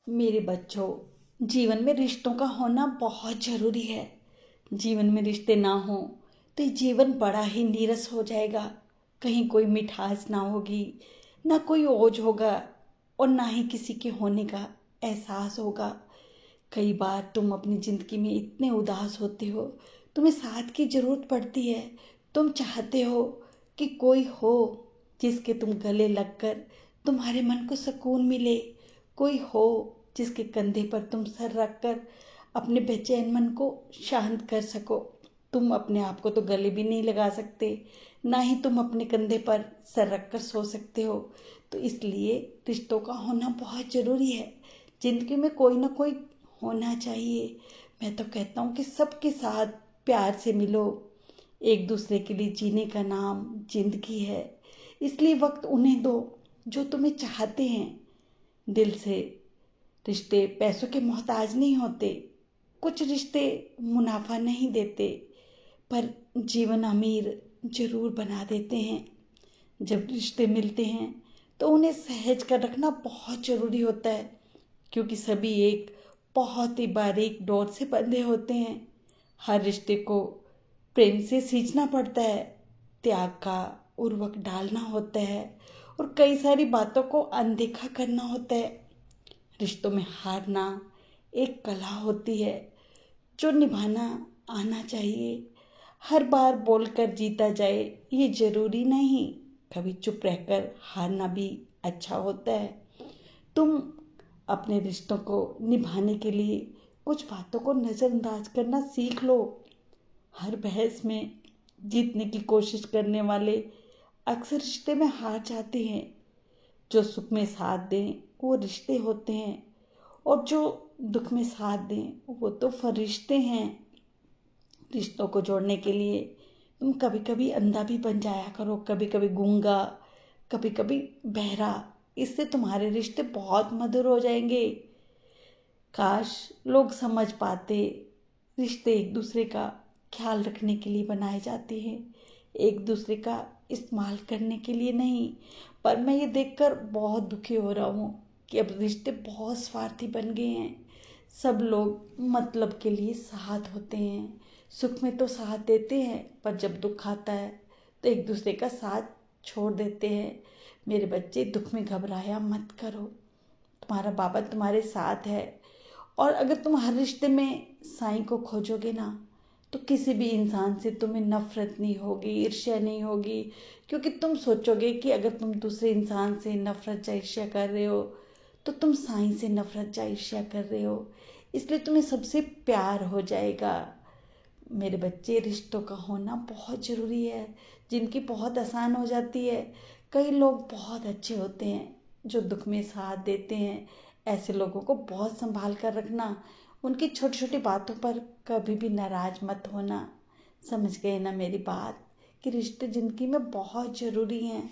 मेरे बच्चों, जीवन में रिश्तों का होना बहुत जरूरी है। जीवन में रिश्ते ना हो तो ये जीवन बड़ा ही नीरस हो जाएगा। कहीं कोई मिठास ना होगी, ना कोई ओज होगा और ना ही किसी के होने का एहसास होगा। कई बार तुम अपनी जिंदगी में इतने उदास होते हो, तुम्हें साथ की जरूरत पड़ती है। तुम चाहते हो कि कोई हो जिसके तुम गले लगकर तुम्हारे मन को सुकून मिले, कोई हो जिसके कंधे पर तुम सर रखकर अपने बेचैन मन को शांत कर सको। तुम अपने आप को तो गले भी नहीं लगा सकते, ना ही तुम अपने कंधे पर सर रखकर सो सकते हो। तो इसलिए रिश्तों का होना बहुत जरूरी है। जिंदगी में कोई ना कोई होना चाहिए। मैं तो कहता हूँ कि सबके साथ प्यार से मिलो। एक दूसरे के लिए जीने का नाम जिंदगी है। इसलिए वक्त उन्हें दो जो तुम्हें चाहते हैं दिल से। रिश्ते पैसों के मोहताज नहीं होते। कुछ रिश्ते मुनाफा नहीं देते, पर जीवन अमीर जरूर बना देते हैं। जब रिश्ते मिलते हैं तो उन्हें सहेज कर रखना बहुत जरूरी होता है, क्योंकि सभी एक बहुत ही बारीक डोर से बंधे होते हैं। हर रिश्ते को प्रेम से सींचना पड़ता है, त्याग का उर्वरक डालना होता है और कई सारी बातों को अनदेखा करना होता है। रिश्तों में हारना एक कला होती है जो निभाना आना चाहिए। हर बार बोलकर जीता जाए ये जरूरी नहीं, कभी चुप रहकर हारना भी अच्छा होता है। तुम अपने रिश्तों को निभाने के लिए कुछ बातों को नजरअंदाज करना सीख लो। हर बहस में जीतने की कोशिश करने वाले अक्सर रिश्ते में हार जाते हैं। जो सुख में साथ दें वो रिश्ते होते हैं, और जो दुख में साथ दें वो तो फरिश्ते हैं। रिश्तों को जोड़ने के लिए तुम कभी कभी अंधा भी बन जाया करो, कभी कभी गूंगा, कभी कभी बहरा। इससे तुम्हारे रिश्ते बहुत मधुर हो जाएंगे। काश लोग समझ पाते, रिश्ते एक दूसरे का ख्याल रखने के लिए बनाए जाते हैं, एक दूसरे का इस्तेमाल करने के लिए नहीं। पर मैं ये देखकर बहुत दुखी हो रहा हूँ कि अब रिश्ते बहुत स्वार्थी बन गए हैं। सब लोग मतलब के लिए साथ होते हैं। सुख में तो साथ देते हैं, पर जब दुख आता है तो एक दूसरे का साथ छोड़ देते हैं। मेरे बच्चे, दुख में घबराया मत करो। तुम्हारा बाबा तुम्हारे साथ है। और अगर तुम हर रिश्ते में साईं को खोजोगे ना, तो किसी भी इंसान से तुम्हें नफरत नहीं होगी, ईर्ष्या नहीं होगी। क्योंकि तुम सोचोगे कि अगर तुम दूसरे इंसान से नफरत या ईर्ष्या कर रहे हो तो तुम साईं से नफरत या ईर्ष्या कर रहे हो। इसलिए तुम्हें सबसे प्यार हो जाएगा। मेरे बच्चे, रिश्तों का होना बहुत ज़रूरी है। जिनकी बहुत आसान हो जाती है। कई लोग बहुत अच्छे होते हैं जो दुख में साथ देते हैं। ऐसे लोगों को बहुत संभाल कर रखना। उनकी छोटी छोटी बातों पर कभी भी नाराज मत होना। समझ गए ना मेरी बात, कि रिश्ते जिंदगी में बहुत ज़रूरी हैं।